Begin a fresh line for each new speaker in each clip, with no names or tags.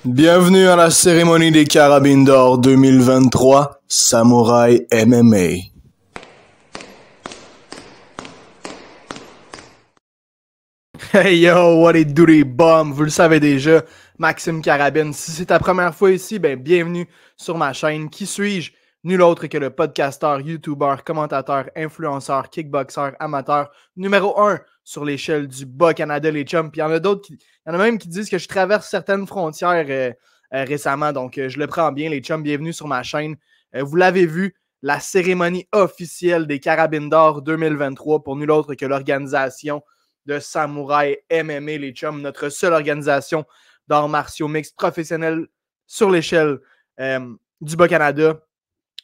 Bienvenue à la cérémonie des Carabines d'Or 2023, Samouraï MMA. Hey yo, what it do les bums? Vous le savez déjà, Maxime Carabine. Si c'est ta première fois ici, bienvenue sur ma chaîne. Qui suis-je? Nul autre que le podcasteur, youtubeur, commentateur, influenceur, kickboxer, amateur, numéro 1 sur l'échelle du Bas-Canada, les chums. Puis il y en a d'autres, il y en a même qui disent que je traverse certaines frontières récemment. Donc je le prends bien, les chums. Bienvenue sur ma chaîne. Vous l'avez vu, la cérémonie officielle des Carabines d'Or 2023 pour nul autre que l'organisation de Samouraï MMA, les chums, notre seule organisation d'arts martiaux mixtes professionnels sur l'échelle du Bas-Canada.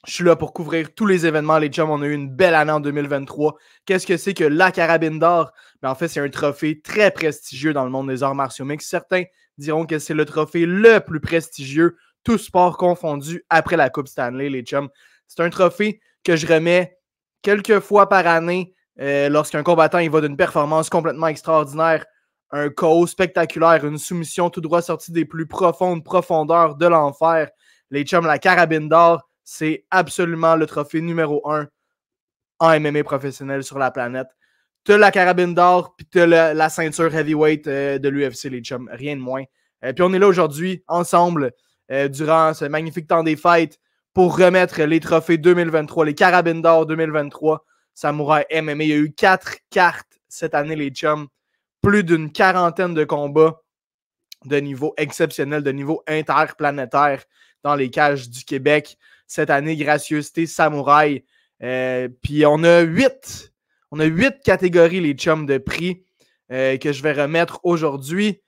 Je suis là pour couvrir tous les événements, les chums. On a eu une belle année en 2023. Qu'est-ce que c'est que la Carabine d'Or? En fait, c'est un trophée très prestigieux dans le monde des arts martiaux mixtes. Certains diront que c'est le trophée le plus prestigieux, tout sport confondu, après la Coupe Stanley, les chums. C'est un trophée que je remets quelques fois par année lorsqu'un combattant il va d'une performance complètement extraordinaire, un KO spectaculaire, une soumission tout droit sortie des plus profondes profondeurs de l'enfer. Les chums, la Carabine d'Or, c'est absolument le trophée numéro 1 en MMA professionnel sur la planète. T'as la Carabine d'Or, puis t'as la ceinture heavyweight de l'UFC, les chums, rien de moins. Puis on est là aujourd'hui, ensemble, durant ce magnifique temps des fêtes, pour remettre les trophées 2023, les Carabines d'Or 2023, Samouraï MMA. Il y a eu 4 cartes cette année, les chums. Plus d'une quarantaine de combats de niveau exceptionnel, de niveau interplanétaire dans les cages du Québec. Cette année, gracieuseté Samouraï. Puis on a 8 catégories, les chums, de prix que je vais remettre aujourd'hui.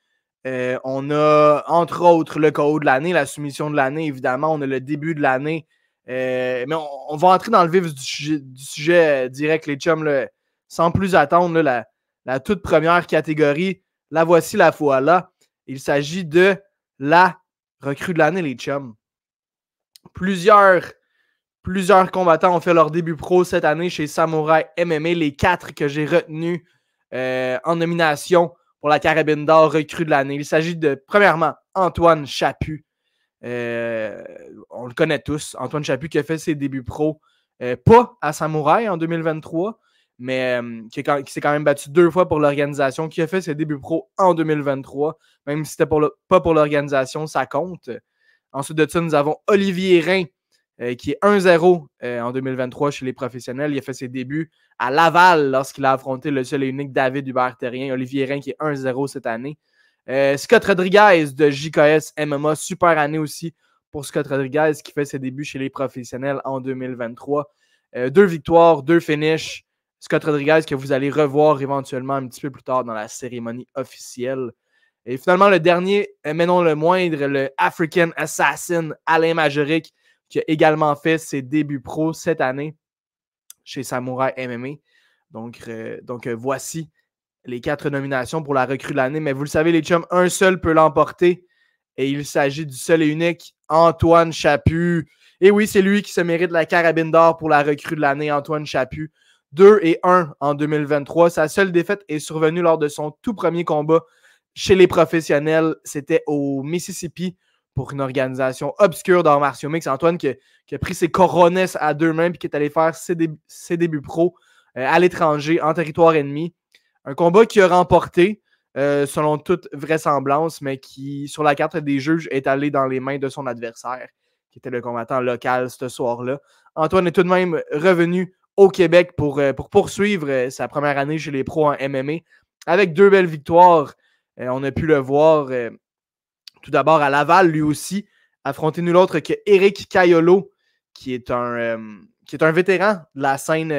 On a, entre autres, le KO de l'année, la soumission de l'année, évidemment. On a le début de l'année. Mais on va entrer dans le vif du sujet direct, les chums, là, sans plus attendre. Là, la toute première catégorie, la voici, la voilà. Il s'agit de la recrue de l'année, les chums. Plusieurs combattants ont fait leur début pro cette année chez Samouraï MMA. Les 4 que j'ai retenus en nomination pour la Carabine d'Or recrue de l'année. Il s'agit de, premièrement, Antoine Chaput. On le connaît tous. Antoine Chaput qui a fait ses débuts pro, pas à Samouraï en 2023, mais qui s'est quand même battu 2 fois pour l'organisation, qui a fait ses débuts pro en 2023. Même si c'était pas pour l'organisation, ça compte. Ensuite de ça, nous avons Olivier Rhin, qui est 1-0 en 2023 chez les professionnels. Il a fait ses débuts à Laval lorsqu'il a affronté le seul et unique David Hubert-Terrien. Olivier Rhin qui est 1-0 cette année. Scott Rodriguez de JKS MMA, super année aussi pour Scott Rodriguez qui fait ses débuts chez les professionnels en 2023. 2 victoires, 2 finishes. Scott Rodriguez que vous allez revoir éventuellement un petit peu plus tard dans la cérémonie officielle. Et finalement, le dernier, mais non le moindre, le African Assassin Alain Majoric, qui a également fait ses débuts pro cette année chez Samouraï MMA. Donc voici les 4 nominations pour la recrue de l'année. Mais vous le savez, les chums, un seul peut l'emporter. Et il s'agit du seul et unique Antoine Chaput. Et oui, c'est lui qui se mérite la Carabine d'Or pour la recrue de l'année, Antoine Chaput. 2-1 en 2023. Sa seule défaite est survenue lors de son tout premier combat chez les professionnels. C'était au Mississippi pour une organisation obscure d'arts martiaux mixtes. Antoine qui a pris ses coronets à 2 mains et qui est allé faire ses débuts pro à l'étranger, en territoire ennemi. Un combat qu'il a remporté, selon toute vraisemblance, mais qui, sur la carte des juges, est allé dans les mains de son adversaire, qui était le combattant local ce soir-là. Antoine est tout de même revenu au Québec pour poursuivre sa première année chez les pros en MMA, avec 2 belles victoires. On a pu le voir tout d'abord à Laval, lui aussi, affronter nul autre que Eric Caiolo, qui est un vétéran de la scène,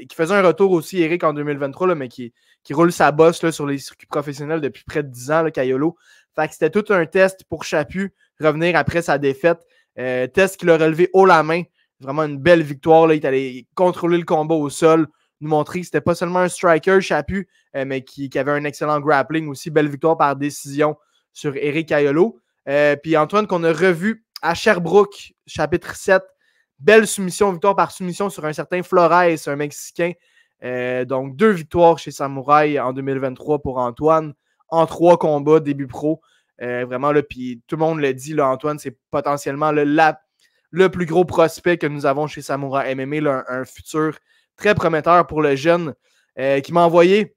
qui faisait un retour aussi, Eric, en 2023, là, mais qui roule sa bosse là, sur les circuits professionnels depuis près de 10 ans, là, Caiolo. Fait que c'était tout un test pour Chaput, revenir après sa défaite. Test qu'il a relevé haut la main. Vraiment une belle victoire. Là. Il est allé contrôler le combat au sol, nous montrer que c'était pas seulement un striker, Chaput, mais qui avait un excellent grappling aussi. Belle victoire par décision sur Eric Caiolo. Puis Antoine, qu'on a revu à Sherbrooke, chapitre 7. Belle soumission, victoire par soumission sur un certain Flores, un Mexicain. Donc, 2 victoires chez Samouraï en 2023 pour Antoine, en 3 combats, début pro. Vraiment, là, puis tout le monde le dit, là, Antoine, c'est potentiellement le plus gros prospect que nous avons chez Samouraï MMA, là, un futur très prometteur pour le jeune qui m'a envoyé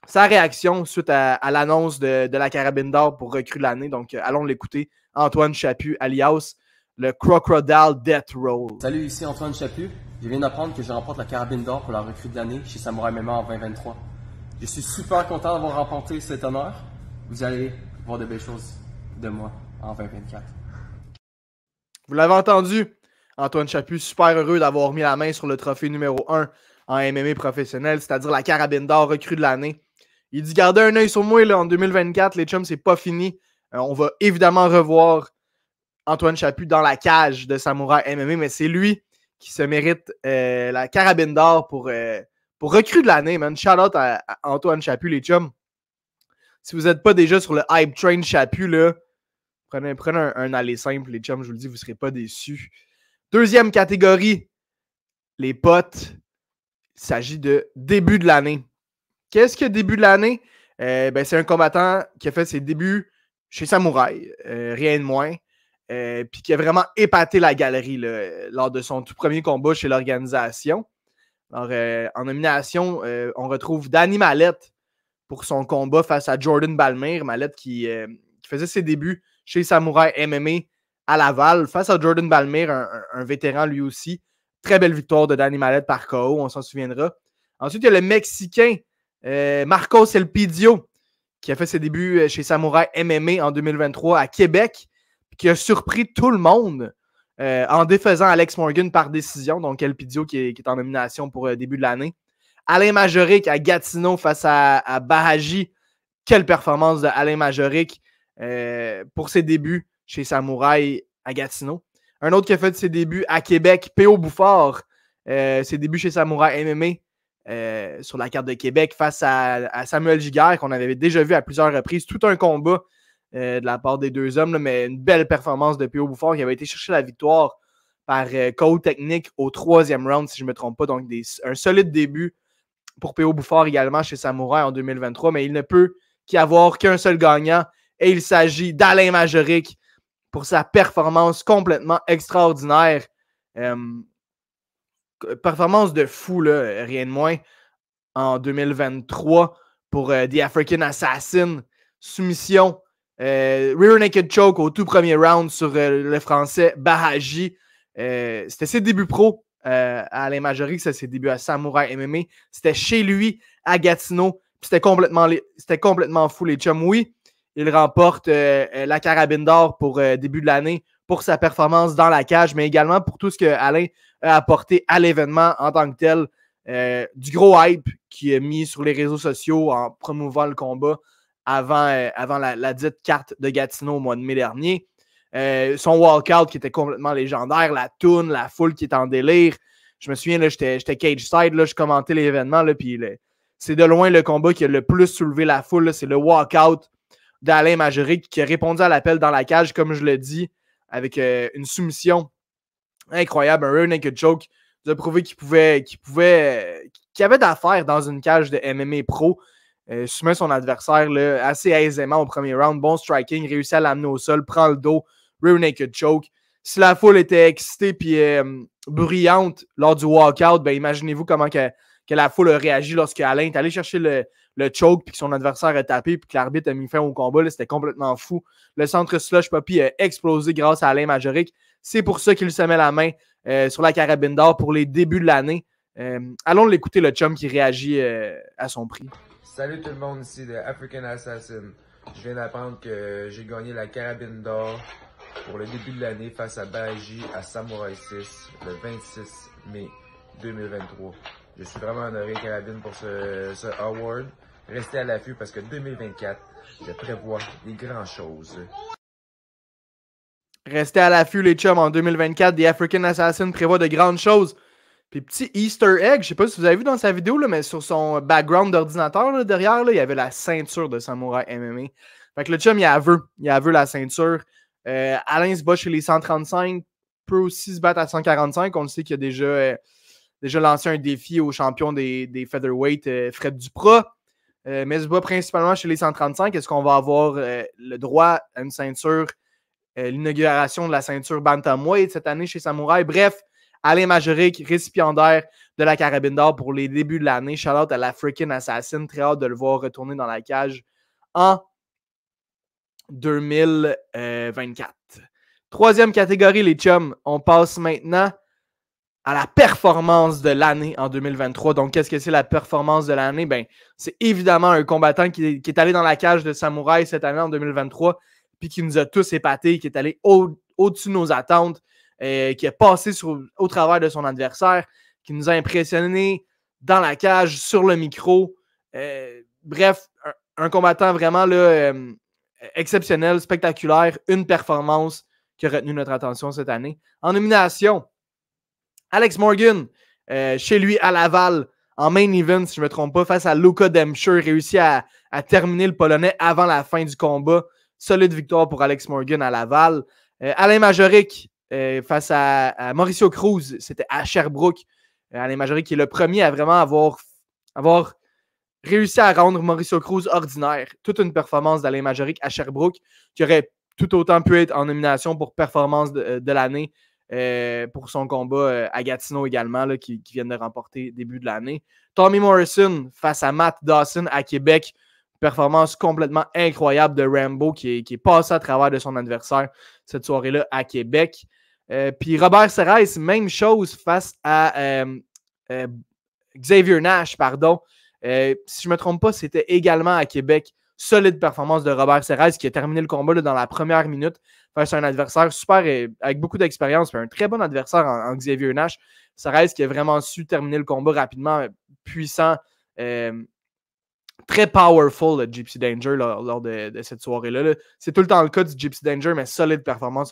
sa réaction suite à l'annonce de la carabine d'or pour recrue de l'année. Donc, allons l'écouter. Antoine Chaput, alias le Crocodile Death Roll.
Salut, ici Antoine Chaput. Je viens d'apprendre que je remporte la carabine d'or pour la recrue de l'année chez Samouraï MMA en 2023. Je suis super content d'avoir remporté cet honneur. Vous allez voir de belles choses de moi en 2024.
Vous l'avez entendu, Antoine Chaput, super heureux d'avoir mis la main sur le trophée numéro 1 en MMA professionnel, c'est-à-dire la carabine d'or recrue de l'année. Il dit gardez un œil sur moi là, en 2024, les chums, c'est pas fini. On va évidemment revoir Antoine Chaput dans la cage de Samouraï MMA, mais c'est lui qui se mérite la carabine d'or pour recrue de l'année, man. Shout out à Antoine Chaput, les chums. Si vous n'êtes pas déjà sur le hype train Chaput, là, prenez un aller simple, les chums, je vous le dis, vous ne serez pas déçus. Deuxième catégorie, les potes. Il s'agit de début de l'année. Qu'est-ce que début de l'année? C'est un combattant qui a fait ses débuts chez Samouraï, rien de moins, puis qui a vraiment épaté la galerie là, lors de son tout premier combat chez l'organisation. Alors, en nomination, on retrouve Danny Mallette pour son combat face à Jordan Balmer. Mallette qui faisait ses débuts chez Samouraï MMA à Laval face à Jordan Balmer, un vétéran lui aussi. Très belle victoire de Danny Mallette par KO, on s'en souviendra. Ensuite, il y a le Mexicain Marcos Elpidio, qui a fait ses débuts chez Samouraï MMA en 2023 à Québec, qui a surpris tout le monde en défaisant Alex Morgan par décision. Donc, Elpidio qui est en nomination pour le début de l'année. Alain Majoric à Gatineau face à Bahaji. Quelle performance de Alain Majoric pour ses débuts chez Samouraï à Gatineau. Un autre qui a fait ses débuts à Québec, P.O. Bouffard, ses débuts chez Samouraï MMA. Sur la carte de Québec face à Samuel Giguère, qu'on avait déjà vu à plusieurs reprises. Tout un combat de la part des deux hommes, là, mais une belle performance de P.O. Bouffard qui avait été chercher la victoire par KO technique au 3e round, si je ne me trompe pas. Donc, un solide début pour P.O. Bouffard également chez Samouraï en 2023, mais il ne peut qu'y avoir qu'un seul gagnant, et il s'agit d'Alain Majoric pour sa performance complètement extraordinaire. Performance de fou, là, rien de moins, en 2023 pour The African Assassin. Soumission, rear naked choke au tout premier round sur le français Bahaji. C'était ses débuts pro à Alain Majoric, ça, ses débuts à Samouraï MMA. C'était chez lui à Gatineau. C'était complètement fou, les chums. Oui, il remporte la carabine d'or pour début de l'année pour sa performance dans la cage, mais également pour tout ce que Alain a apporté à l'événement en tant que tel. Du gros hype qui est mis sur les réseaux sociaux en promouvant le combat avant la dite carte de Gatineau au mois de mai dernier. Son walkout qui était complètement légendaire, la toune, la foule qui est en délire. Je me souviens, là, j'étais cage side, là, je commentais l'événement, puis c'est de loin le combat qui a le plus soulevé la foule. Là, c'est le walkout d'Alain Majoric qui a répondu à l'appel dans la cage, comme je le dis, avec une soumission incroyable, un rear naked choke. Il a prouvé qu'il avait d'affaires dans une cage de MMA pro. Soumet son adversaire là, assez aisément au premier round. Bon striking, réussit à l'amener au sol, prend le dos, rear naked choke. Si la foule était excitée et bruyante lors du walkout, ben imaginez-vous comment que la foule a réagi lorsque Alain est allé chercher le choke puis que son adversaire a tapé puis que l'arbitre a mis fin au combat. C'était complètement fou. Le centre slush puppy a explosé grâce à Alain Majoric. C'est pour ça qu'il se met la main sur la carabine d'or pour les débuts de l'année. Allons l'écouter, le chum qui réagit à son prix.
Salut tout le monde, ici de African Assassin. Je viens d'apprendre que j'ai gagné la carabine d'or pour le début de l'année face à Bahaji à Samouraï 6 le 26 mai 2023. Je suis vraiment honoré, Carabine, pour ce award. Restez à l'affût parce que 2024, je prévois des grandes choses.
Restez à l'affût, les chums. En 2024, The African Assassin prévoit de grandes choses. Puis petit Easter egg, je sais pas si vous avez vu dans sa vidéo, là, mais sur son background d'ordinateur, là, derrière, là, il y avait la ceinture de Samouraï MMA. Fait que le chum, il a aveu la ceinture. Alain se bat chez les 135, peut aussi se battre à 145. On le sait qu'il a déjà lancé un défi au champion des featherweight, Fred Duprat. mais se bat principalement chez les 135. Est-ce qu'on va avoir le droit à une ceinture, l'inauguration de la ceinture Bantamweight cette année chez Samouraï? Bref, Alain Majoric, récipiendaire de la carabine d'or pour les débuts de l'année. Shout-out à l'African Assassin. Très hâte de le voir retourner dans la cage en 2024. Troisième catégorie, les chums. On passe maintenant à la performance de l'année en 2023. Donc, qu'est-ce que c'est la performance de l'année? Ben, c'est évidemment un combattant qui est allé dans la cage de Samouraï cette année en 2023, puis qui nous a tous épatés, qui est allé au-dessus de nos attentes, qui a passé au travers de son adversaire, qui nous a impressionnés dans la cage, sur le micro. Bref, un combattant vraiment là, exceptionnel, spectaculaire, une performance qui a retenu notre attention cette année. En nomination, Alex Morgan, chez lui à Laval, en main event, si je ne me trompe pas, face à Luka Demchur, réussit à terminer le Polonais avant la fin du combat. Solide victoire pour Alex Morgan à Laval. Alain Majoric, face à Mauricio Cruz, c'était à Sherbrooke. Alain Majoric qui est le premier à vraiment avoir réussi à rendre Mauricio Cruz ordinaire. Toute une performance d'Alain Majoric à Sherbrooke, qui aurait tout autant pu être en nomination pour performance de l'année. Pour son combat à Gatineau également, là, qui vient de remporter début de l'année. Tommy Morrison face à Matt Dawson à Québec. Performance complètement incroyable de Rambo qui est passé à travers de son adversaire cette soirée-là à Québec. Puis Robert Serres, même chose face à Xavier Nash, pardon. Si je ne me trompe pas, c'était également à Québec. Solide performance de Robert Serres qui a terminé le combat là, dans la première minute face à un adversaire super avec beaucoup d'expérience, un très bon adversaire en Xavier Nash. Serres qui a vraiment su terminer le combat rapidement, puissant, très powerful, le Gypsy Danger lors de cette soirée-là. C'est tout le temps le cas du Gypsy Danger, mais solide performance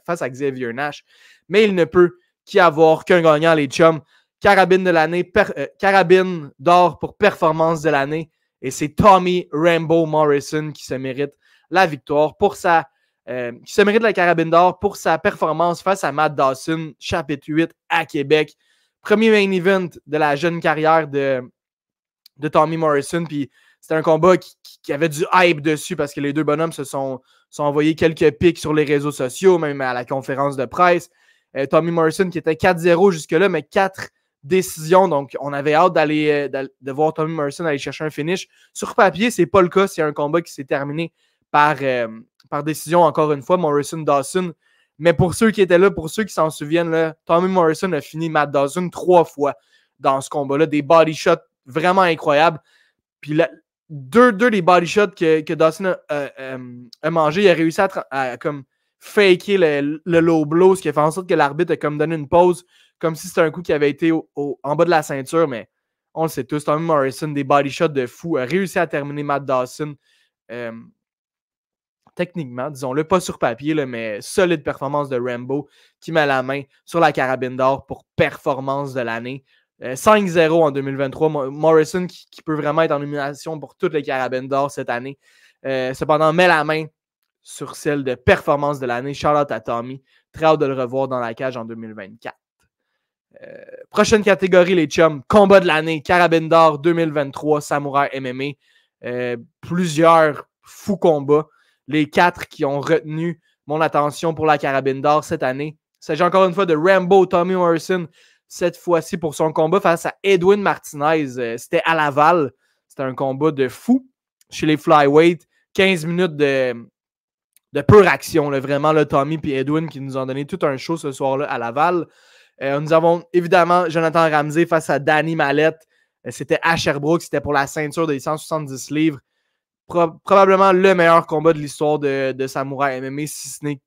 face à Xavier Nash. Mais il ne peut qu'y avoir qu'un gagnant, les chums. Carabine de l'année, carabine d'or pour performance de l'année. Et c'est Tommy Rambo Morrison qui se mérite la victoire pour qui se mérite la carabine d'or pour sa performance face à Matt Dawson, chapitre 8 à Québec. Premier main event de la jeune carrière de Tommy Morrison. Puis c'était un combat qui avait du hype dessus parce que les deux bonhommes se sont envoyés quelques pics sur les réseaux sociaux, même à la conférence de presse. Tommy Morrison qui était 4-0 jusque-là, mais 4 décisions. Donc, on avait hâte de voir Tommy Morrison aller chercher un finish. Sur papier, c'est pas le cas. C'est un combat qui s'est terminé par décision, encore une fois, Morrison-Dawson. Mais pour ceux qui étaient là, pour ceux qui s'en souviennent, là, Tommy Morrison a fini Matt Dawson 3 fois dans ce combat-là. Des body shots vraiment incroyables. Puis deux des body shots que Dawson a mangé, il a réussi à comme faker le low blow, ce qui a fait en sorte que l'arbitre a comme donné une pause, comme si c'était un coup qui avait été en bas de la ceinture, mais on le sait tous, Tommy Morrison, des body shots de fou, a réussi à terminer Matt Dawson. Techniquement, disons-le, pas sur papier, là, mais solide performance de Rambo qui met la main sur la carabine d'or pour performance de l'année. 5-0 en 2023. Morrison qui peut vraiment être en nomination pour toutes les carabines d'or cette année. Cependant, met la main sur celle de performance de l'année. Shout out à Tommy. Très hâte de le revoir dans la cage en 2024. Prochaine catégorie, les chums. Combat de l'année. Carabine d'or 2023. Samouraï MMA. Plusieurs fous combats. Les 4 qui ont retenu mon attention pour la carabine d'or cette année. Il s'agit encore une fois de Rambo, Tommy Morrison, cette fois-ci pour son combat face à Edwin Martinez. C'était à Laval. C'était un combat de fou chez les flyweight. 15 minutes de pure action. Là, vraiment, là, Tommy et Edwin qui nous ont donné tout un show ce soir-là à Laval. Nous avons évidemment Jonathan Ramsey face à Danny Mallette. C'était à Sherbrooke. C'était pour la ceinture des 170 livres. Probablement le meilleur combat de l'histoire de Samouraï MMA, si ce n'est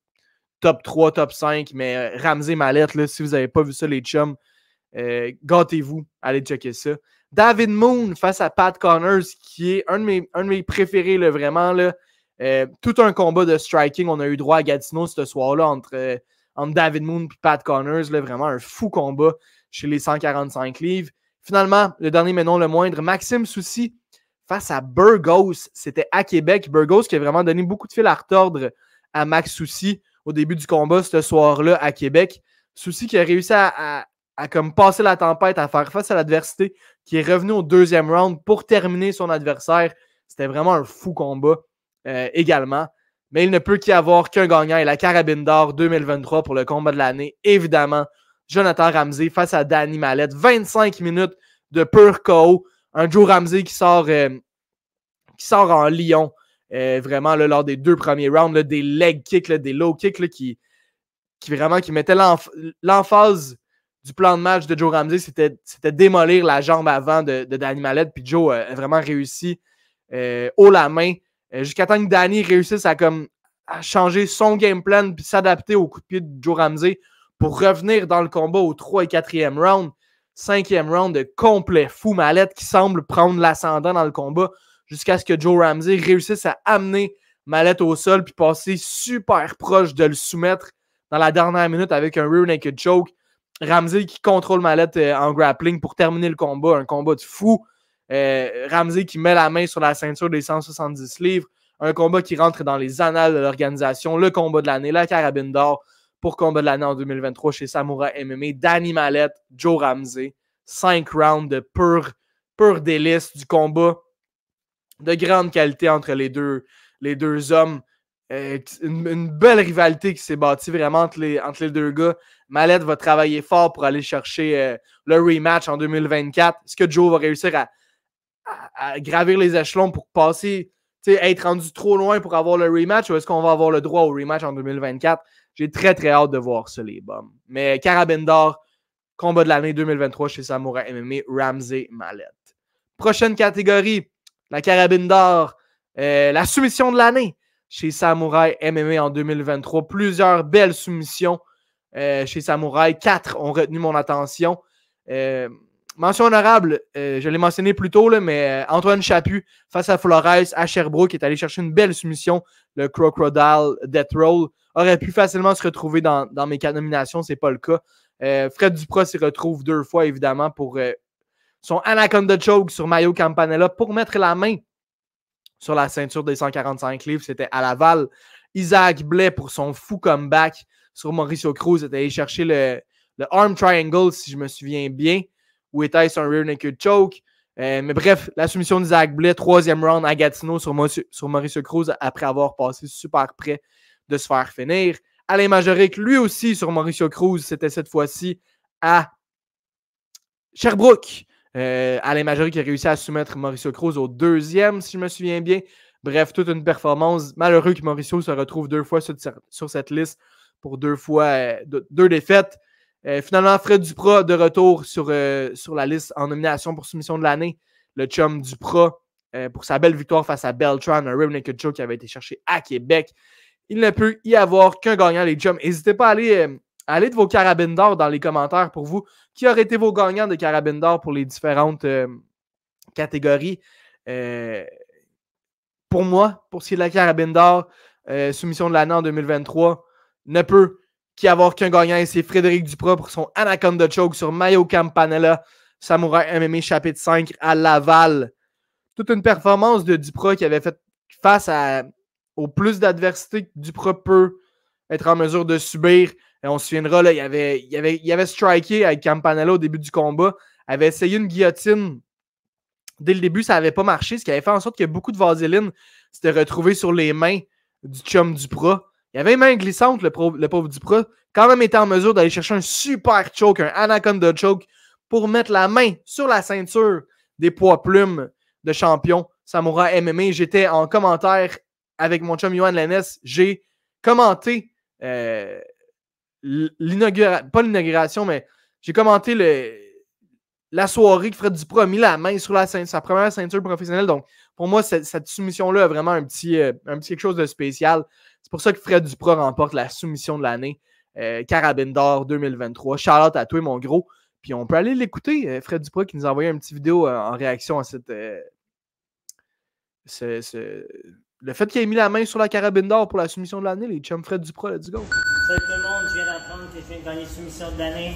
top 3, top 5. Mais Ramsey Mallette, là, si vous n'avez pas vu ça, les chums, gâtez-vous, allez checker ça. David Moon face à Pat Connors, qui est un de mes préférés, là, vraiment. Là, tout un combat de striking. On a eu droit à Gatineau ce soir-là entre David Moon et Pat Connors. Là, vraiment un fou combat chez les 145 livres. Finalement, le dernier mais non le moindre, Maxime Soucy face à Burgos. C'était à Québec. Burgos qui a vraiment donné beaucoup de fil à retordre à Max Soucy au début du combat ce soir-là à Québec. Soucy qui a réussi à comme passer la tempête, à faire face à l'adversité, qui est revenu au deuxième round pour terminer son adversaire. C'était vraiment un fou combat également. Mais il ne peut qu'y avoir qu'un gagnant et la Carabine d'or 2023 pour le combat de l'année. Évidemment, Jonathan Ramsey face à Danny Mallette. 25 minutes de pur KO. Un Joe Ramsey qui sort en lion. Vraiment, là, lors des 2 premiers rounds, là, des leg kicks, là, des low kicks là, qui mettaient l'emphase du plan de match de Joe Ramsey. C'était démolir la jambe avant de Danny Mallette. Puis Joe a vraiment réussi haut la main. Jusqu'à temps que Danny réussisse à changer son game plan puis s'adapter au coup de pied de Joe Ramsey pour revenir dans le combat au 3 et 4e round. 5e round de complet fou. Mallette qui semble prendre l'ascendant dans le combat jusqu'à ce que Joe Ramsey réussisse à amener Mallette au sol puis passer super proche de le soumettre dans la dernière minute avec un rear naked choke. Ramsey qui contrôle Mallette en grappling pour terminer le combat. Un combat de fou. Ramsey qui met la main sur la ceinture des 170 livres. Un combat qui rentre dans les annales de l'organisation. Le combat de l'année, la Carabine d'or pour combat de l'année en 2023 chez Samouraï MMA. Danny Mallette, Joe Ramsey. 5 rounds de pur délice du combat. De grande qualité entre les deux hommes. Une belle rivalité qui s'est bâtie vraiment entre les deux gars. Mallette va travailler fort pour aller chercher le rematch en 2024. Est-ce que Joe va réussir à gravir les échelons pour passer, être rendu trop loin pour avoir le rematch, ou est-ce qu'on va avoir le droit au rematch en 2024? J'ai très très hâte de voir ça, les bums. Mais Carabine d'or, combat de l'année 2023 chez Samouraï MMA, Ramsey Mallette. Prochaine catégorie, la Carabine d'or, la soumission de l'année chez Samouraï MMA en 2023. Plusieurs belles soumissions chez Samouraï. 4 ont retenu mon attention. Mention honorable, je l'ai mentionné plus tôt, là, mais Antoine Chaput face à Flores à Sherbrooke est allé chercher une belle soumission. Le Crocodile Death Roll aurait pu facilement se retrouver dans mes 4 nominations, c'est pas le cas. Fred Dupras s'y retrouve 2 fois, évidemment, pour son Anaconda Choke sur Mayo Campanella pour mettre la main sur la ceinture des 145 livres. C'était à Laval. Isaac Blais pour son fou comeback sur Mauricio Cruz était allé chercher le Arm Triangle, si je me souviens bien, où était-ce un Rear Naked Choke. Mais bref, la soumission d'Isaac Blais, 3e round à Gatineau sur Mauricio Cruz après avoir passé super près de se faire finir. Alain Majoric, lui aussi sur Mauricio Cruz, c'était cette fois-ci à Sherbrooke. Alain Majoric a réussi à soumettre Mauricio Cruz au 2e, si je me souviens bien. Bref, toute une performance. Malheureux que Mauricio se retrouve 2 fois sur cette liste pour 2 fois 2 défaites. Finalement, Fred Dupras de retour sur la liste en nomination pour soumission de l'année. Le chum Dupras pour sa belle victoire face à Beltran, un Rear Naked Choke qui avait été cherché à Québec. Il ne peut y avoir qu'un gagnant, les chums. N'hésitez pas à aller de vos carabines d'or dans les commentaires pour vous. Qui auraient été vos gagnants de carabines d'or pour les différentes catégories? Pour moi, pour ce qui est de la carabine d'or, soumission de l'année en 2023, ne peut qu'y avoir qu'un gagnant et c'est Frédéric Dupras pour son Anaconda Choke sur Mayo Campanella, Samouraï MMA chapitre 5 à Laval. Toute une performance de Dupras qui avait fait face au plus d'adversité que Dupras peut être en mesure de subir. Et on se souviendra, là, il avait striké avec Campanella au début du combat, avait essayé une guillotine. Dès le début, ça n'avait pas marché, ce qui avait fait en sorte que beaucoup de vaseline s'étaient retrouvés sur les mains du chum Dupras. Il y avait une main glissante, le pauvre Dupras, quand même était en mesure d'aller chercher un super choke, un Anaconda Choke, pour mettre la main sur la ceinture des poids plumes de champion Samouraï MMA. J'étais en commentaire avec mon chum Yohan Lennes. J'ai commenté pas l'inauguration, mais j'ai commenté la soirée que Fred Dupras a mis la main sur sa première ceinture professionnelle. Donc, pour moi, cette soumission-là a vraiment un petit quelque chose de spécial. C'est pour ça que Fred Dupras remporte la soumission de l'année. Carabine d'or 2023. Shout-out à toi, mon gros. Puis on peut aller l'écouter. Fred Dupras qui nous a envoyé une petite vidéo en réaction à le fait qu'il ait mis la main sur la carabine d'or pour la soumission de l'année. Les chums Fred Dupras, let's go.
Salut tout le monde, je viens d'apprendre que je viens de gagner soumission de l'année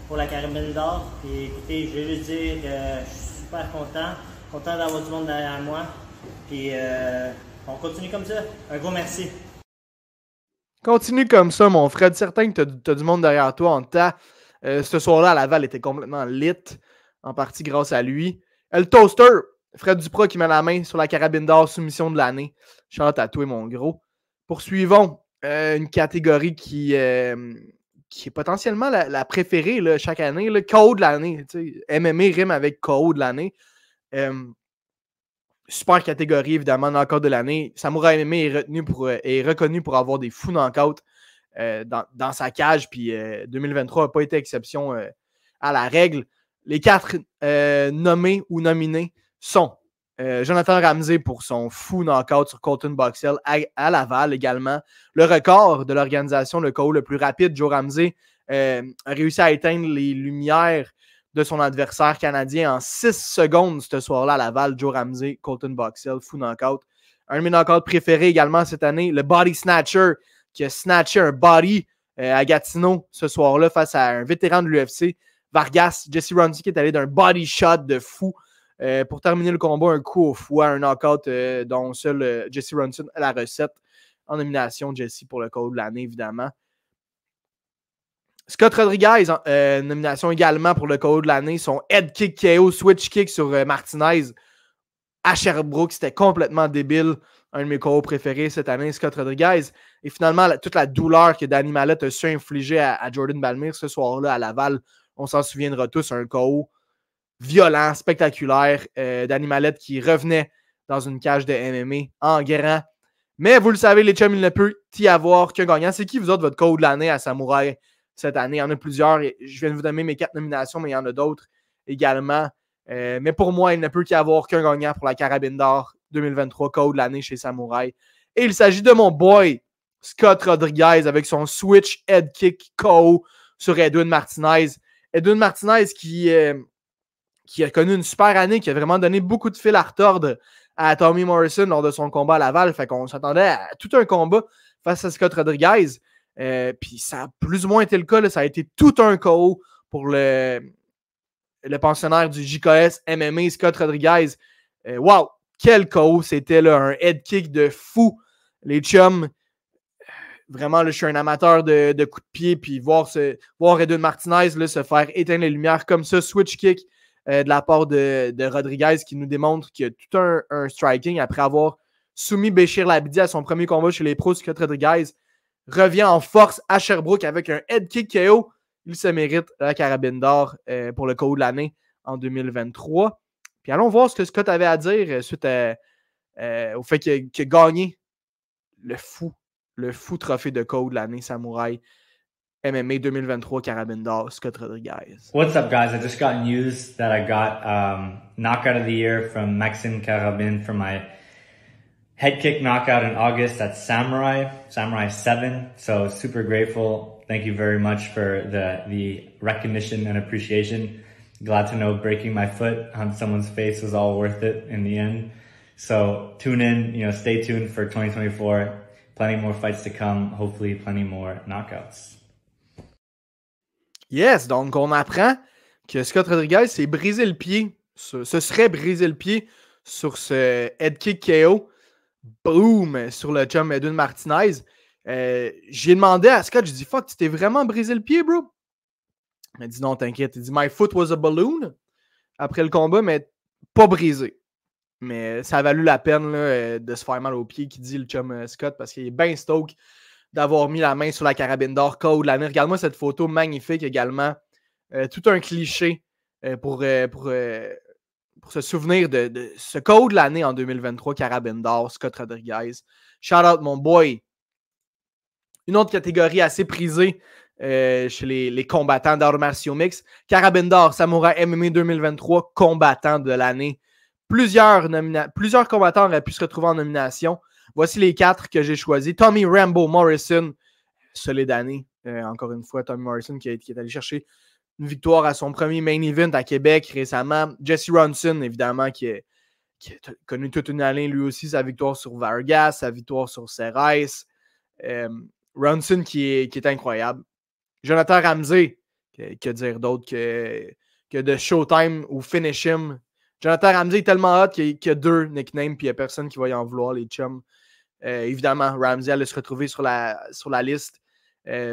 pour la carabine d'or. Puis écoutez, je vais juste dire que je suis super content d'avoir du monde derrière moi. Puis on continue comme ça. Un gros merci.
Continue comme ça, mon Fred. Certain que tu as du monde derrière toi en temps. Ce soir-là, à Laval était complètement lit. en partie grâce à lui. Le toaster, Fred Duprat qui met la main sur la carabine d'or soumission de l'année. Chante à toi, mon gros. Poursuivons une catégorie qui est potentiellement la préférée là, chaque année. Le KO de l'année. MMA rime avec KO de l'année. Super catégorie, évidemment, knock-out de l'année. Samouraï MMA est reconnu pour avoir des fous knock-out dans sa cage. Puis 2023 n'a pas été exception à la règle. Les 4 nommés ou nominés sont Jonathan Ramsey pour son fou knockout sur Colton Boxell à Laval également. Le record de l'organisation, le KO le plus rapide, Joe Ramsey a réussi à éteindre les lumières de son adversaire canadien en 6 secondes ce soir-là à Laval. Joe Ramsey, Colton Boxell, fou knockout. Un de mes knockouts préférés également cette année, le Body Snatcher qui a snatché un body à Gatineau ce soir-là face à un vétéran de l'UFC. Vargas, Jesse Ronson qui est allé d'un body shot de fou pour terminer le combat, un coup au foie, un knockout dont seul Jesse Ronson a la recette. En nomination, Jesse pour le KO de l'année, évidemment. Scott Rodriguez, nomination également pour le KO de l'année. Son head kick KO, switch kick sur Martinez à Sherbrooke. C'était complètement débile. Un de mes KO préférés cette année, Scott Rodriguez. Et finalement, toute la douleur que Danny Mallette a su infliger à Jordan Balmire ce soir-là à Laval. On s'en souviendra tous, un KO violent, spectaculaire. Danny Mallette qui revenait dans une cage de MMA en grand. Mais vous le savez, les chums, il ne peut y avoir qu'un gagnant. C'est qui, vous autres, votre KO de l'année à Samouraï cette année? Il y en a plusieurs. Je viens de vous donner mes 4 nominations, mais il y en a d'autres également. Mais pour moi, il ne peut y avoir qu'un gagnant pour la Carabine d'or 2023, KO de l'année chez Samouraï. Et il s'agit de mon boy, Scott Rodriguez, avec son switch head kick KO sur Edwin Martinez. Edwin Martinez qui a connu une super année, qui a vraiment donné beaucoup de fil à retordre à Tommy Morrison lors de son combat à Laval. Fait qu'on s'attendait à tout un combat face à Scott Rodriguez. Puis ça a plus ou moins été le cas. Là. Ça a été tout un KO pour le pensionnaire du JKS MMA, Scott Rodriguez. Wow! Quel KO! C'était là, un head kick de fou. Les chums, vraiment, là, je suis un amateur de coups de pied. Puis voir Edwin Martinez là, se faire éteindre les lumières comme ça, switch kick de la part de Rodriguez qui nous démontre qu'il y a tout un striking après avoir soumis Béchir Labidi à son premier combat chez les pros. Scott Rodriguez revient en force à Sherbrooke avec un head kick KO. Il se mérite la Carabine d'or pour le KO de l'année en 2023. Puis allons voir ce que Scott avait à dire suite au fait qu'il a gagné le fou trophée de KO de l'année Samouraï MMA 2023 Carabine d'or, Scott Rodriguez.
What's up, guys? I just got news that I got knockout of the year from Maxime Carabin for my head kick knockout in August at Samurai 7. So super grateful. Thank you very much for the recognition and appreciation. Glad to know breaking my foot on someone's face was all worth it in the end. So tune in, stay tuned for 2024. Plenty more fights to come. Hopefully plenty more knockouts.
Yes, donc on apprend que Scott Rodriguez s'est brisé le pied. Se serait brisé le pied sur ce head kick KO. Boom! Sur le chum Edwin Martinez. J'ai demandé à Scott, j'ai dit, fuck, tu t'es vraiment brisé le pied, bro? Il m'a dit, non, t'inquiète. Il dit, my foot was a balloon. Après le combat, mais pas brisé. Mais ça a valu la peine là, de se faire mal au pied, qui dit le chum Scott, parce qu'il est bien stoke d'avoir mis la main sur la Carabine d'or KO de l'année. Regarde-moi cette photo magnifique également. Tout un cliché pour se souvenir de ce KO de l'année en 2023, Carabine d'or, Scott Rodriguez. Shout out mon boy. Une autre catégorie assez prisée chez les combattants d'arts martiaux mix. Carabine d'or, Samouraï MMA 2023, combattant de l'année. Plusieurs combattants auraient pu se retrouver en nomination. Voici les 4 que j'ai choisis. Tommy Rambo Morrison, solide année. Encore une fois, Tommy Morrison qui est allé chercher une victoire à son premier main event à Québec récemment. Jesse Ronson, évidemment, qui a connu toute une année, lui aussi, sa victoire sur Vargas, sa victoire sur Serres. Ronson qui est incroyable. Jonathan Ramsey, que dire d'autre que de Showtime ou Finish Him. Jonathan Ramsey est tellement hot qu'il y a 2 nicknames puis il n'y a personne qui va y en vouloir, les chums. Évidemment, Ramsey allait se retrouver sur la liste.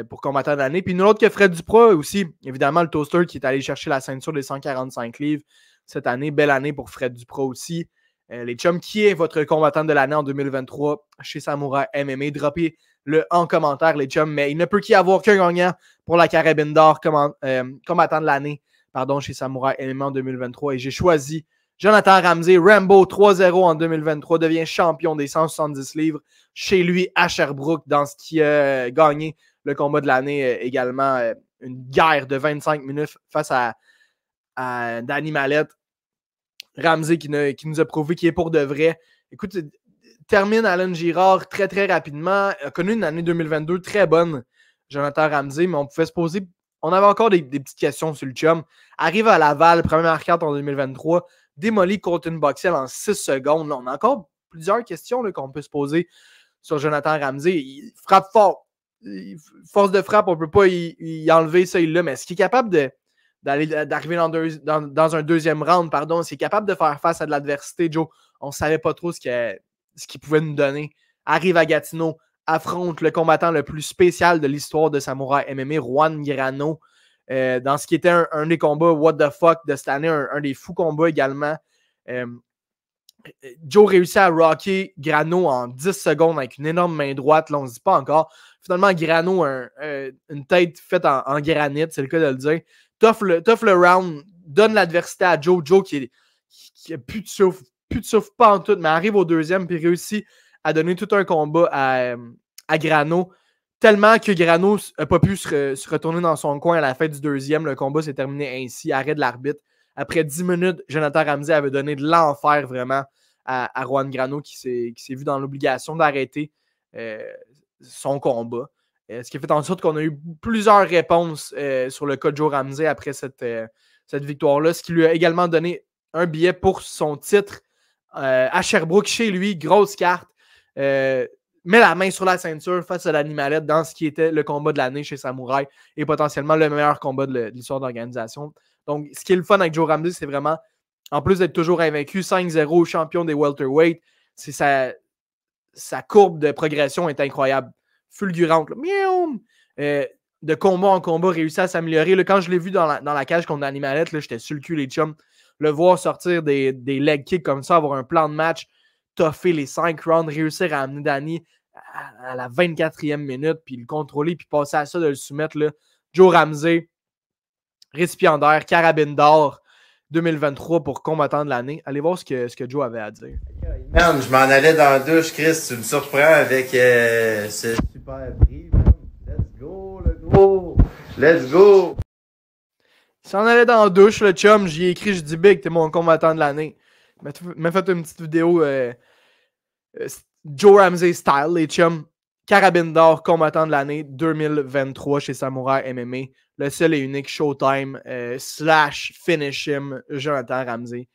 pour combattant de l'année. Puis une autre que Fred Duprat aussi, évidemment, le toaster qui est allé chercher la ceinture des 145 livres cette année. Belle année pour Fred Duprat aussi. Les chums, qui est votre combattant de l'année en 2023 chez Samouraï MMA? Droppez-le en commentaire, les chums. Mais il ne peut qu'y avoir qu'un gagnant pour la carabine d'or combattant de l'année chez Samouraï MMA en 2023. Et j'ai choisi Jonathan Ramsey. Rambo 3-0 en 2023 devient champion des 170 livres chez lui à Sherbrooke, dans ce qui a gagné le combat de l'année également. Une guerre de 25 minutes face à Danny Mallette. Ramsey qui nous a prouvé qu'il est pour de vrai. Écoute, termine Alan Girard très très rapidement. A connu une année 2022 très bonne, Jonathan Ramsey, mais on pouvait se poser. On avait encore des petites questions sur le chum. Arrive à Laval, première carte en 2023, démolit Colton Boxell en 6 secondes. Là, on a encore plusieurs questions là, qu'on peut se poser sur Jonathan Ramsey. Il frappe fort. Force de frappe, on ne peut pas y enlever ça, il l'a, mais est-ce qu'il est capable d'arriver dans un deuxième round, s'il est capable de faire face à de l'adversité, Joe? On ne savait pas trop ce qu'il pouvait nous donner. Arrive à Gatineau, affronte le combattant le plus spécial de l'histoire de Samouraï MMA, Juan Grano, dans ce qui était un des combats what the fuck de cette année, un des fous combats également. Joe réussit à rocker Grano en 10 secondes avec une énorme main droite. Là, on ne se dit pas encore. Finalement, Grano a une tête faite en granit, c'est le cas de le dire. Tough le round, donne l'adversité à Joe. Joe qui a plus de souffle pas en tout, mais arrive au deuxième puis réussit à donner tout un combat à Grano. Tellement que Grano n'a pas pu se retourner dans son coin à la fin du deuxième. Le combat s'est terminé ainsi, arrêt de l'arbitre. Après 10 minutes, Jonathan Ramsey avait donné de l'enfer vraiment à Juan Grano qui s'est vu dans l'obligation d'arrêter son combat. Ce qui a fait en sorte qu'on a eu plusieurs réponses sur le cas de Joe Ramsey après cette victoire-là, ce qui lui a également donné un billet pour son titre à Sherbrooke, chez lui, grosse carte. Met la main sur la ceinture face à Danny Mallette dans ce qui était le combat de l'année chez Samouraï et potentiellement le meilleur combat de l'histoire d'organisation. Donc, ce qui est le fun avec Joe Ramsey, c'est vraiment, en plus d'être toujours invaincu, 5-0 champion des welterweight, c'est sa courbe de progression est incroyable. Fulgurante. De combat en combat, réussit à s'améliorer. Là, quand je l'ai vu dans la cage contre Danny Mallette, là, j'étais sur le cul, les chums. Le voir sortir des leg kicks comme ça, avoir un plan de match, toffer les 5 rounds, réussir à amener Danny à la 24e minute, puis le contrôler, puis passer à ça de le soumettre. Là. Joe Ramsey, récipiendaire, carabine d'or 2023 pour combattant de l'année. Allez voir ce que Joe avait à dire.
Man, je m'en allais dans la douche, Chris. Tu me surprends avec ce super prix. Let's go, le gros. Let's go.
Il s'en allait dans la douche, le chum. J'y ai écrit, je dis Big, t'es mon combattant de l'année. M'a fait une petite vidéo Joe Ramsey style, les chums. Carabine d'or, combattant de l'année 2023 chez Samouraï MMA. Le seul et unique Showtime / Finish Him, Jonathan Ramsey.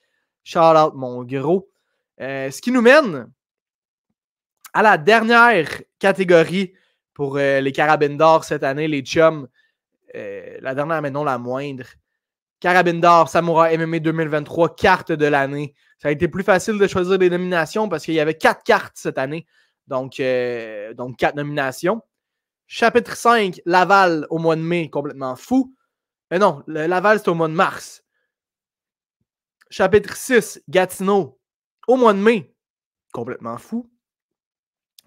Shout out, mon gros. Ce qui nous mène à la dernière catégorie pour les carabines d'or cette année, les chums. La dernière, mais non la moindre. Carabine d'or, Samouraï MMA 2023, carte de l'année. Ça a été plus facile de choisir des nominations parce qu'il y avait 4 cartes cette année. Donc 4 nominations. Chapitre 5, Laval au mois de mai, complètement fou. Mais non, Laval, c'est au mois de mars. Chapitre 6, Gatineau au mois de mai, complètement fou.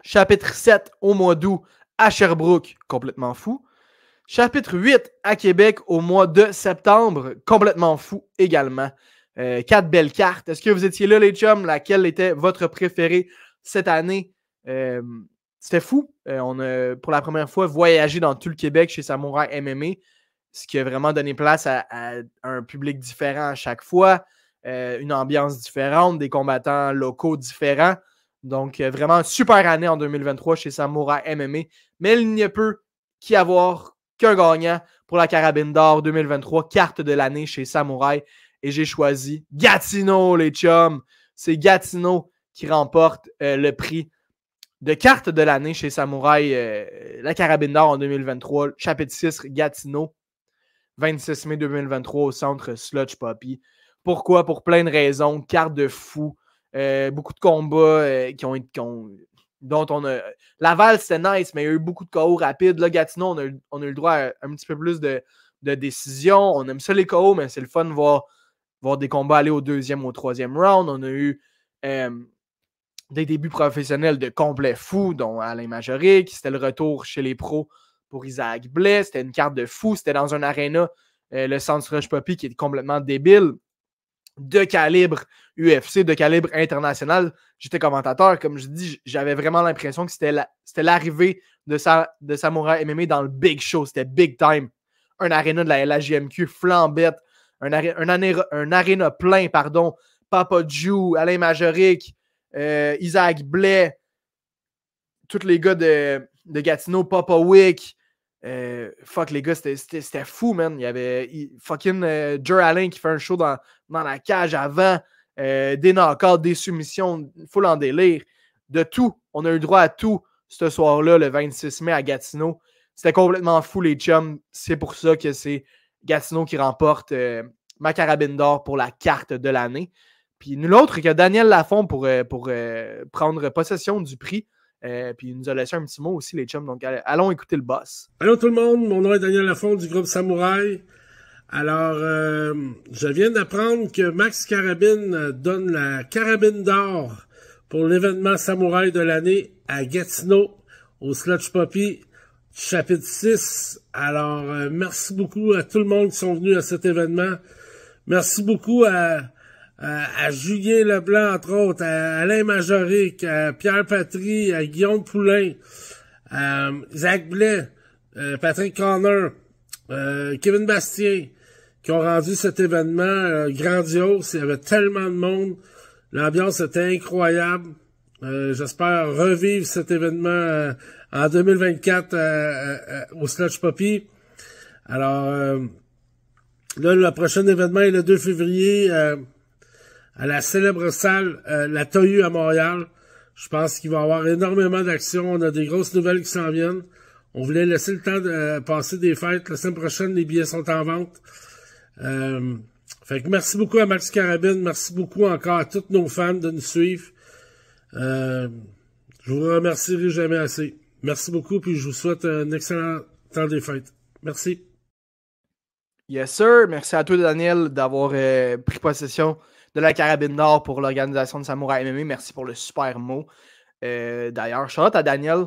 Chapitre 7, au mois d'août, à Sherbrooke, complètement fou. Chapitre 8, à Québec, au mois de septembre, complètement fou également. 4 belles cartes. Est-ce que vous étiez là, les chums? Laquelle était votre préférée cette année? C'était fou. On a, pour la première fois, voyagé dans tout le Québec chez Samouraï MMA, ce qui a vraiment donné place à un public différent à chaque fois, une ambiance différente, des combattants locaux différents. Donc, vraiment une super année en 2023 chez Samouraï MMA. Mais il n'y a peu qu'y avoir qu'un gagnant pour la carabine d'or 2023, carte de l'année chez Samouraï. Et j'ai choisi Gatineau, les chums. C'est Gatineau qui remporte le prix de carte de l'année chez Samouraï, la carabine d'or en 2023, chapitre 6, Gatineau, 26 mai 2023 au centre Sludge Poppy. Pourquoi? Pour plein de raisons. Carte de fou. Beaucoup de combats qui ont dont on a... Laval, c'était nice, mais il y a eu beaucoup de KO rapides. Là, Gatineau, on a eu le droit à un petit peu plus de décisions. On aime ça les KO, mais c'est le fun de voir des combats aller au 2e ou au 3e round. On a eu des débuts professionnels de complet fou, dont Alain Majoric. C'était le retour chez les pros pour Isaac Blais. C'était une carte de fou. C'était dans un aréna, le Centre Rush Poppy, qui est complètement débile, de calibre UFC, de calibre international. J'étais commentateur, comme je dis, j'avais vraiment l'impression que c'était l'arrivée de Samouraï MMA dans le big show. C'était big time. Un aréna de la LHJMQ flambette, un aréna plein, pardon. Papa Jou, Alain Majoric, Isaac Blais, tous les gars de Gatineau, Papa Wick. Fuck, les gars, c'était fou, man. Il y avait fucking Jer Allen qui fait un show dans la cage avant, des knockouts, des soumissions, full en délire. De tout. On a eu droit à tout ce soir-là, le 26 mai à Gatineau. C'était complètement fou, les chums. C'est pour ça que c'est Gatineau qui remporte ma carabine d'or pour la carte de l'année. Puis nul autre que Daniel Lafont pour prendre possession du prix. Puis il nous a laissé un petit mot aussi, les chums. Donc allons écouter le boss.
Allô tout le monde, mon nom est Daniel Lafont du groupe Samouraï. Alors, je viens d'apprendre que Max Carabine donne la carabine d'or pour l'événement Samouraï de l'année à Gatineau, au Sludge Poppy, chapitre 6. Alors, merci beaucoup à tout le monde qui sont venus à cet événement. Merci beaucoup à Julien Leblanc, entre autres, à Alain Majoric, à Pierre Patry, à Guillaume Poulain, à Isaac Blais, Patrick Connor, Kevin Bastien, qui ont rendu cet événement grandiose. Il y avait tellement de monde. L'ambiance était incroyable. J'espère revivre cet événement en 2024 au Sludge Poppy. Alors, là, le prochain événement est le 2 février à la célèbre salle La Tohu à Montréal. Je pense qu'il va y avoir énormément d'actions. On a des grosses nouvelles qui s'en viennent. On voulait laisser le temps de passer des fêtes. La semaine prochaine, les billets sont en vente. Fait que merci beaucoup à Max Carabine. Merci beaucoup encore à tous nos fans de nous suivre. Je vous remercierai jamais assez. Merci beaucoup, puis je vous souhaite un excellent temps des fêtes. Merci.
Yes, sir. Merci à toi, Daniel, d'avoir pris possession de la carabine d'or pour l'organisation de Samouraï MMA. Merci pour le super mot. D'ailleurs, shout-out à Daniel,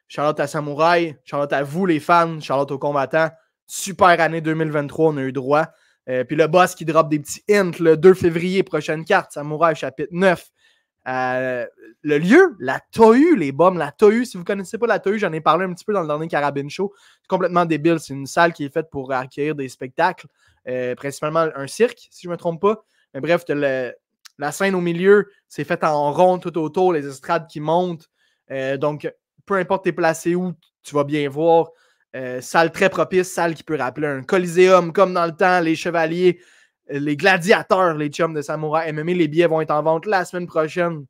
shout-out à Samouraï, shout-out à vous, les fans, shout-out aux combattants. Super année 2023, on a eu droit. Puis le boss qui drop des petits hints, le 2 février, prochaine carte, Samouraï, chapitre 9. Le lieu, la Tohu, les bombes, la Tohu. Si vous ne connaissez pas la Tohu, j'en ai parlé un petit peu dans le dernier Carabine Show. C'est complètement débile. C'est une salle qui est faite pour accueillir des spectacles, principalement un cirque, si je ne me trompe pas. Mais bref, la scène au milieu, c'est fait en rond tout autour, les estrades qui montent. Donc, peu importe t'es placé où, tu vas bien voir. Salle très propice, salle qui peut rappeler un coliséum comme dans le temps, les chevaliers, les gladiateurs, les chums de Samouraï MMA. Les billets vont être en vente la semaine prochaine.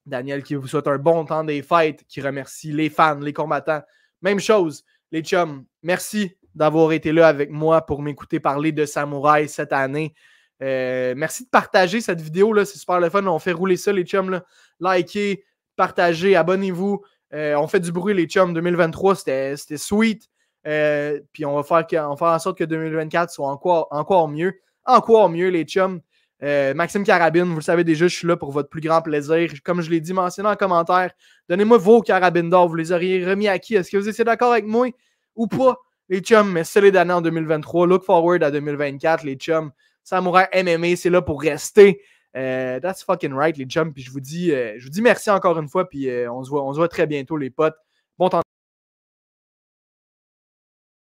Daniel qui vous souhaite un bon temps des fêtes, qui remercie les fans, les combattants. Même chose, les chums, merci d'avoir été là avec moi pour m'écouter parler de Samouraï cette année. Merci de partager cette vidéo, là, c'est super le fun. On fait rouler ça, les chums. Là. Likez, partagez, abonnez-vous. On fait du bruit, les chums. 2023, c'était sweet. Puis on va faire en sorte que 2024 soit encore mieux. Encore mieux, les chums. Maxime Carabine, vous le savez déjà, je suis là pour votre plus grand plaisir. Comme je l'ai dit, mentionnez en commentaire. Donnez-moi vos carabines d'or. Vous les auriez remis à qui? Est-ce que vous étiez d'accord avec moi ou pas? Les chums, mais c'est les d'année en 2023. Look forward à 2024, les chums. Samouraï MMA, c'est là pour rester. That's fucking right, les chums. Puis je vous dis merci encore une fois. Puis on se voit très bientôt, les potes. Bon temps.